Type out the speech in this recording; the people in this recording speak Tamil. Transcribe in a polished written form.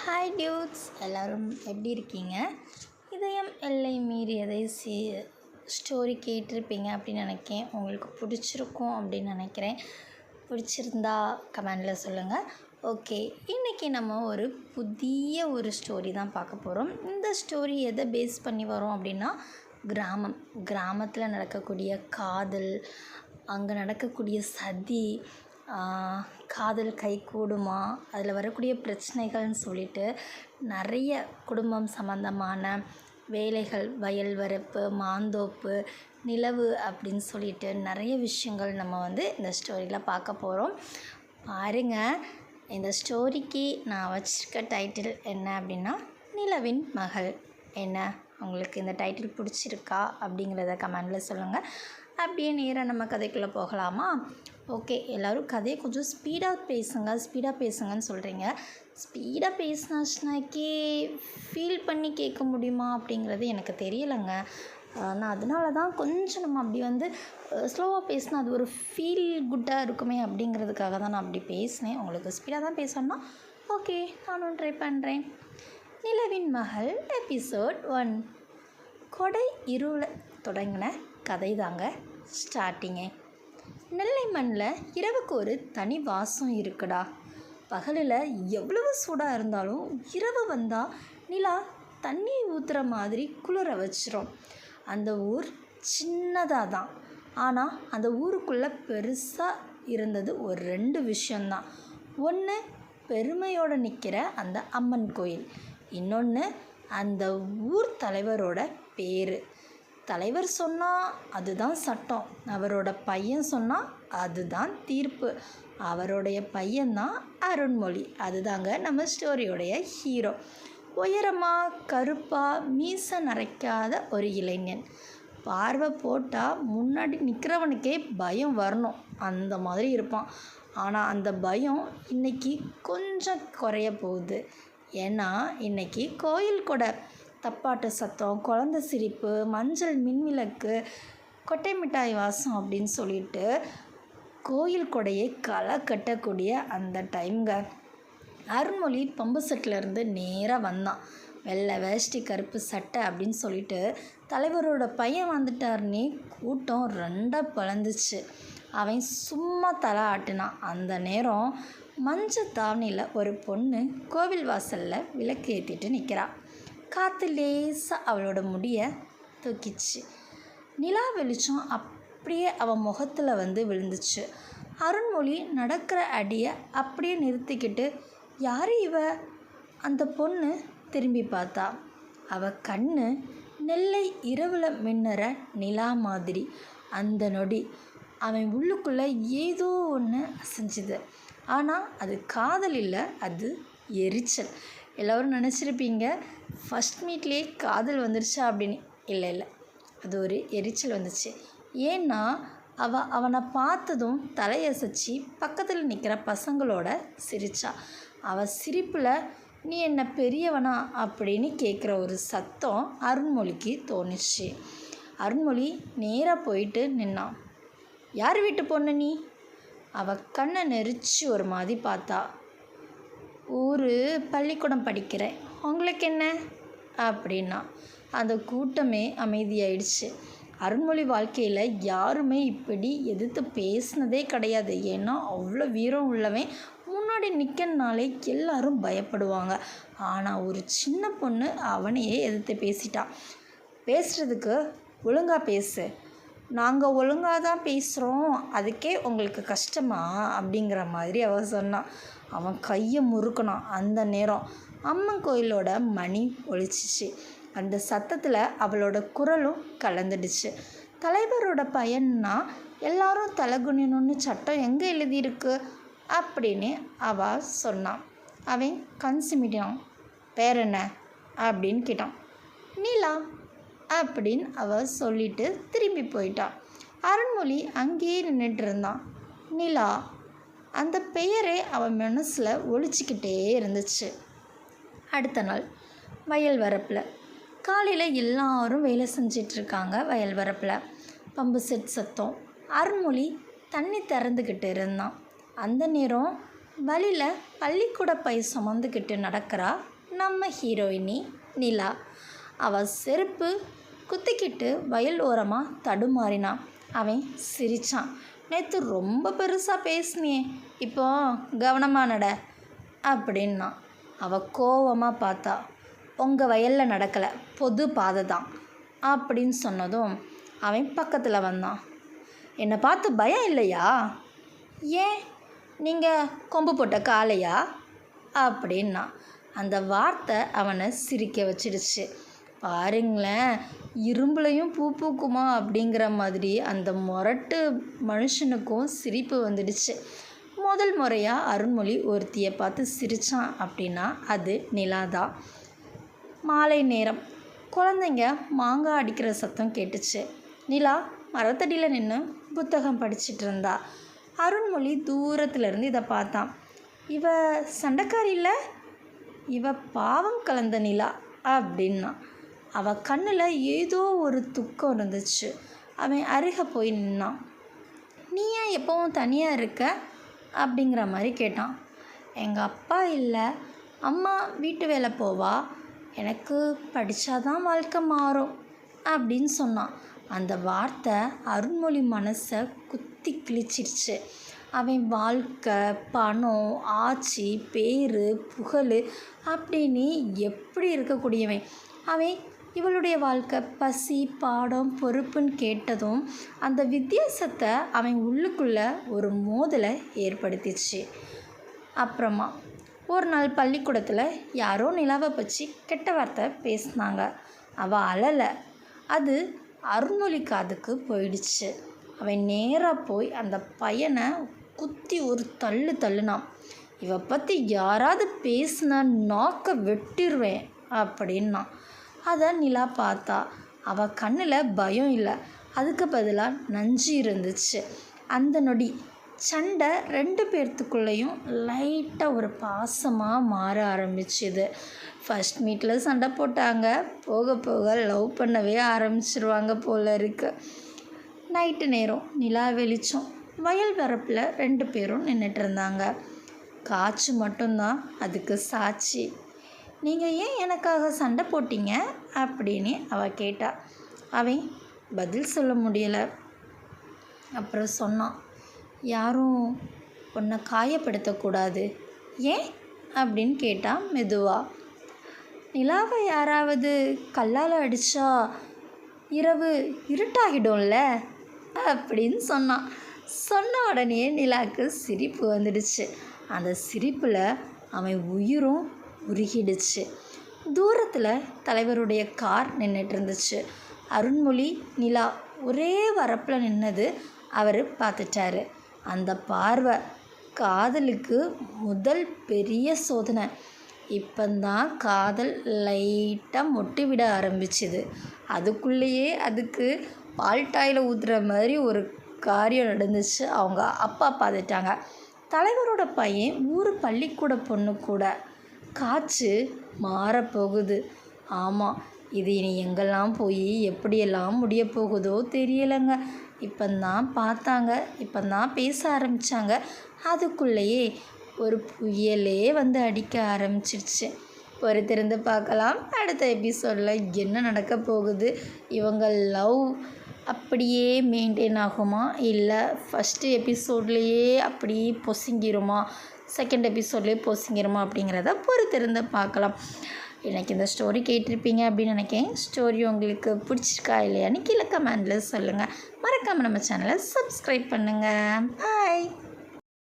ஹாய் டியூட்ஸ், எல்லோரும் எப்படி இருக்கீங்க? இதயம் எல்லை மீறியதை ஸ்டோரி கேட்டிருப்பீங்க அப்படின்னு நினைக்கிறேன். உங்களுக்கு பிடிச்சிருக்கும் அப்படின்னு நினைக்கிறேன். பிடிச்சிருந்தா கமெண்டில் சொல்லுங்கள். ஓகே, இன்றைக்கி நம்ம ஒரு புதிய ஸ்டோரி தான் பார்க்க போகிறோம். இந்த ஸ்டோரி எதை பேஸ் பண்ணி வரும் அப்படின்னா, கிராமத்தில் நடக்கக்கூடிய காதல், அங்கே நடக்கக்கூடிய சதி, காதல் கைகூடுமா, அதில் வரக்கூடிய பிரச்சனைகள்னு சொல்லிட்டு நிறைய குடும்பம் சம்மந்தமான வேலைகள், வயல் வரப்பு, மாந்தோப்பு, நிலவு அப்படின்னு சொல்லிட்டு நிறைய விஷயங்கள் நம்ம இந்த ஸ்டோரியில் பார்க்க போகிறோம். பாருங்கள், இந்த ஸ்டோரிக்கு நான் வச்சுருக்க டைட்டில் என்ன அப்படின்னா, நிலவின் மகள். என்ன உங்களுக்கு இந்த டைட்டில் பிடிச்சிருக்கா அப்படிங்கிறத கமெண்டில் சொல்லுங்கள். அப்படியே நேராக நம்ம கதைக்குள்ளே போகலாமா? ஓகே, எல்லோரும் கதையை கொஞ்சம் ஸ்பீடாக பேசுங்கன்னு சொல்கிறீங்க. ஸ்பீடாக பேசினாச்சுனாக்கே ஃபீல் பண்ணி கேட்க முடியுமா அப்படிங்கிறது எனக்கு தெரியலைங்க. நான் அதனால தான் கொஞ்சம் நம்ம அப்படி ஸ்லோவாக பேசினா அது ஒரு ஃபீல் குட்டாக இருக்குமே அப்படிங்கிறதுக்காக தான் நான் அப்படி பேசினேன். உங்களுக்கு ஸ்பீடாக தான் பேசணும்னா ஓகே, நானும் ட்ரை பண்ணுறேன். நிலவின் மகள் எபிசோட் 1. கொடை இருளில் தொடங்கின கதை தாங்க ஸ்டார்டிங்கே. நெல்லை மண்ணில் இரவுக்கு ஒரு தனி வாசம் இருக்குடா. பகலில் எவ்வளவு சூடாக இருந்தாலும் இரவு வந்தால் நிலா தண்ணி ஊற்றுற மாதிரி குளிர வச்சிரும். அந்த ஊர் சின்னதாக தான், ஆனால் அந்த ஊருக்குள்ளே பெருசாக இருந்தது ஒரு 2 விஷயந்தான். ஒன்று பெருமையோடு நிற்கிற அந்த அம்மன் கோயில், இன்னொன்று அந்த ஊர் தலைவரோட பேர். தலைவர் சொன்னால் அதுதான் சட்டம், அவரோட பையன் சொன்னால் அதுதான் தீர்ப்பு. அவருடைய பையன்தான் அருண்மொழி. அதுதாங்க நம்ம ஸ்டோரியோடைய ஹீரோ. உயரமாக கருப்பாக மீசை நரைக்காத ஒரு இளைஞன். பார்வை போட்டால் முன்னாடி நிற்கிறவனுக்கே பயம் வரணும், அந்த மாதிரி இருப்பான். ஆனால் அந்த பயம் இன்றைக்கி கொஞ்சம் குறைய போகுது. ஏன்னா இன்றைக்கி கோயில் கொடை, தப்பாட்டு சத்தம், குழந்த சிரிப்பு, மஞ்சள் மின்விளக்கு, கொட்டை மிட்டாய் வாசம் அப்படின்னு சொல்லிட்டு கோயில் கொடையை களை கட்டக்கூடிய அந்த டைம்ங்க. அருண்மொழி பம்பு செட்டிலேருந்து நேராக வந்தான். வெள்ளை வேஷ்டி கருப்பு சட்டை அப்படின்னு சொல்லிட்டு தலைவரோட பையன் வந்துட்டார்னே கூட்டம் 2 பிளந்துச்சு. அவன் சும்மா தலை ஆட்டினான். அந்த நேரம் மஞ்சள் தாவணியில் ஒரு பொண்ணு கோவில் வாசலில் விளக்கு ஏற்றிட்டு நிற்கிறா. காற்று லேசாக அவளோட முடியை தூக்கிச்சு. நிலா வெளிச்சம் அப்படியே அவன் முகத்தில் விழுந்துச்சு. அருண்மொழி நடக்கிற அடியை அப்படியே நிறுத்திக்கிட்டு, யார் இவ? அந்த பொண்ணு திரும்பி பார்த்தா. அவள் கண்ணு நெல்லை இரவில் மின்னுற நிலா மாதிரி. அந்த நொடி அவன் உள்ளுக்குள்ளே ஏதோ ஒன்று அசைஞ்சுது. ஆனால் அது காதல் இல்லை, அது எரிச்சல். எல்லோரும் நினச்சிருப்பீங்க ஃபஸ்ட் மீட்லேயே காதல் வந்துருச்சா அப்படின்னு. இல்லை, அது ஒரு எரிச்சல் வந்துச்சு. ஏன்னா அவனை பார்த்ததும் தலையசைச்சி பக்கத்தில் நிற்கிற பசங்களோட சிரிச்சா. அவள் சிரிப்பில், நீ என்ன பெரியவனா அப்படின்னு கேட்குற ஒரு சத்தம் அருண்மொழிக்கு தோணுச்சு. அருண்மொழி நேராக போயிட்டு நின்னான். யார் வீட்டு பொண்ணு நீ? அவள் கண்ணை நெரிச்சு ஒரு மாதிரி பார்த்தா. பள்ளிக்கூடம் படிக்கிறேன், உங்களுக்கு என்ன அப்படின்னா. அந்த கூட்டமே அமைதியாயிடுச்சு. அருண்மொழி வாழ்க்கையில் யாருமே இப்படி எதிர்த்து பேசினதே கிடையாது. ஏன்னா அவ்வளோ வீரம் உள்ளவன் முன்னாடி நிற்கனாலே எல்லாரும் பயப்படுவாங்க. ஆனால் ஒரு சின்ன பொண்ணு அவனையே எதிர்த்து பேசிட்டான். பேசுகிறதுக்கு ஒழுங்காக பேசு, நாங்கள் ஒழுங்காக தான் பேசுகிறோம், அதுக்கே உங்களுக்கு கஷ்டமா அப்படிங்கிற மாதிரி அவள் சொன்னான். அவன் கையை முறுக்கினான். அந்த நேரம் அம்மன் கோயிலோட மணி ஒலிச்சிச்சு. அந்த சத்தத்தில் அவளோட குரலும் கலந்துடுச்சு. தலைவரோட பையன்னா எல்லாரும் தலைகுனியணும்னு சட்டம் எங்கே எழுதியிருக்கு அப்படின்னு அவள் சொன்னான். அவன் கண் சிமிட்டான். பேர் என்ன அப்படின்னு கேட்டான். நீலா அப்படின்னு அவள் சொல்லிட்டு திரும்பி போயிட்டான். அருண்மொழி அங்கேயே நின்றுட்டு இருந்தான். நிலா, அந்த பெயரே அவன் மனசில் ஒழிச்சிக்கிட்டே இருந்துச்சு. அடுத்த நாள் வயல் வரப்பில் காலையில் எல்லாரும் வேலை செஞ்சிட்ருக்காங்க. வயல் வரப்பில் பம்பு செட் சத்தம். அருண்மொழி தண்ணி திறந்துக்கிட்டு இருந்தான். அந்த நேரம் வழியில் பள்ளிக்கூட பை சுமந்துக்கிட்டு நடக்கிறா நம்ம ஹீரோயினி நிலா. அவள் செருப்பு குத்திக்கிட்டு வயல் ஓரமாக தடுமாறினான். அவன் சிரித்தான். நேற்று ரொம்ப பெருசாக பேசினியே, இப்போ கவனமாக நட அப்படின்னா. அவள் கோவமாக பார்த்தா. உங்கள் வயலில் நடக்கலை, பொது பாதை தான் அப்படின்னு சொன்னதும் அவன் பக்கத்தில் வந்தான். என்னை பார்த்து பயம் இல்லையா? ஏன், நீங்கள் கொம்பு போட்ட காளையா அப்படின்னா. அந்த வார்த்தை அவனை சிரிக்க வச்சிடுச்சு. பாருங்களேன், இரும்புலையும் பூ பூக்குமா அப்படிங்கிற மாதிரி அந்த முரட்டு மனுஷனுக்கும் சிரிப்பு வந்துடுச்சு. முதல் முறையாக அருண்மொழி ஒருத்தியை பார்த்து சிரித்தான் அப்படின்னா அது நிலா தான். மாலை நேரம். குழந்தைங்க மாங்காய் அடிக்கிற சத்தம் கேட்டுச்சு. நிலா மரத்தடியில் நின்று புத்தகம் படிச்சுட்டு இருந்தா. அருண்மொழி தூரத்துலேருந்து இதை பார்த்தான். இவ சண்டைக்காரி இல்லை, இவ பாவம் கலந்த நிலா அப்படின்னா. அவள் கண்ணில் ஏதோ ஒரு துக்கம் இருந்துச்சு. அவன் அருகே போய் நின்னான். நீ ஏன் எப்போவும் தனியாக இருக்க அப்படிங்கிற மாதிரி கேட்டான். எங்கள் அப்பா இல்லை, அம்மா வீட்டு வேலை போவா, எனக்கு படித்தாதான் வாழ்க்கை மாறும் அப்படின்னு சொன்னான். அந்த வார்த்தை அருண்மொழி மனசை குத்தி கிழிச்சிருச்சு. அவன் வாழ்க்கை, பணம், ஆட்சி, பேர், புகழ் அப்படின்னு எப்படி இருக்கக்கூடியவன் அவன் இவளுடைய வாழ்க்கை பசி, பாடம், பொறுப்புன்னு கேட்டதும் அந்த வித்தியாசத்தை அவன் உள்ளுக்குள்ளே ஒரு மோதலை ஏற்படுத்திச்சு. அப்புறமா ஒரு நாள் பள்ளிக்கூடத்தில் யாரோ நிலாவை பற்றி கெட்ட வார்த்தை பேசினாங்க. அவள் அழலை. அது அருண்மொழி காதுக்கு போயிடுச்சு. அவன் நேராக போய் அந்த பையனை குத்தி ஒரு தள்ளுனான். இவ பற்றி யாராவது பேசினா நாக்க வெட்டிடுவேன் அப்படின்னான். அதை நிலா பார்த்தா. அவள் கண்ணில் பயம் இல்லை, அதுக்கு பதிலாக நஞ்சு இருந்துச்சு. அந்த நொடி சண்டை 2 பேர்த்துக்குள்ளேயும் லைட்டாக ஒரு பாசமாக மாற ஆரம்பிச்சுது. ஃபர்ஸ்ட் மீட்டில் சண்டை போட்டாங்க, போக போக லவ் பண்ணவே ஆரம்பிச்சிருவாங்க போல இருக்கு. நைட்டு நேரம், நிலா வெளிச்சம். வயல் வரப்பில் 2 பேரும் நின்றுட்டு இருந்தாங்க. காற்று மட்டும்தான் அதுக்கு சாட்சி. நீங்கள் ஏன் எனக்காக சண்டை போட்டீங்க அப்படின்னு அவள் கேட்டா. அவன் பதில் சொல்ல முடியலை. அப்புறம் சொன்னான், யாரும் உன்னை காயப்படுத்தக்கூடாது. ஏன் அப்படின்னு கேட்டான் மெதுவாக. நிலாவை யாராவது கல்லால் அடித்தா இரவு இருட்டாகிடும்ல அப்படின்னு சொன்னான். சொன்ன உடனே நிலாவுக்கு சிரிப்பு வந்துடுச்சு. அந்த சிரிப்பில் அவன் உயிரும் உருகிடுச்சு. தூரத்தில் தலைவருடைய கார் நின்றுட்டு இருந்துச்சு. அருண்மொழி, நிலா ஒரே வரப்பில் நின்னது அவர் பார்த்துட்டாரு. அந்த பார்வை காதலுக்கு முதல் பெரிய சோதனை. இப்போந்தான் காதல் லைட்டாக மொட்டி விட ஆரம்பிச்சுது. அதுக்குள்ளேயே அதுக்கு பால்டாயில் ஊற்றுற மாதிரி ஒரு காரியம் நடந்துச்சு. அவங்க அப்பா பார்த்துட்டாங்க. தலைவரோட பையன் ஊர் பள்ளிக்கூட பொண்ணு கூட. காற்று மாறப்போகுது. ஆமாம், இது இனி எங்கெல்லாம் போய் எப்படியெல்லாம் முடிய போகுதோ தெரியலைங்க. இப்போந்தான் பார்த்தாங்க, இப்போந்தான் பேச ஆரம்பித்தாங்க. அதுக்குள்ளேயே ஒரு புயலே வந்து அடிக்க ஆரம்பிச்சிருச்சு. பொறுத்திருந்து பார்க்கலாம் அடுத்த எபிசோடில் என்ன நடக்க போகுது. இவங்க லவ் அப்படியே மெயின்டைன் ஆகுமா, இல்லை ஃபஸ்ட்டு எபிசோட்லேயே அப்படியே பொசுங்கிருமா, செகண்ட் எபிசோட்லேயே பொசுங்கிருமா அப்படிங்கிறத பொறுத்திருந்து பார்க்கலாம். எனக்கு இந்த ஸ்டோரி கேட்டிருப்பீங்க அப்படின்னு நினைக்கிறேன். ஸ்டோரி உங்களுக்கு பிடிச்சிருக்கா இல்லையான்னு கீழே கமெண்டில் சொல்லுங்கள். மறக்காமல் நம்ம சேனலை சப்ஸ்கிரைப் பண்ணுங்கள். பாய்.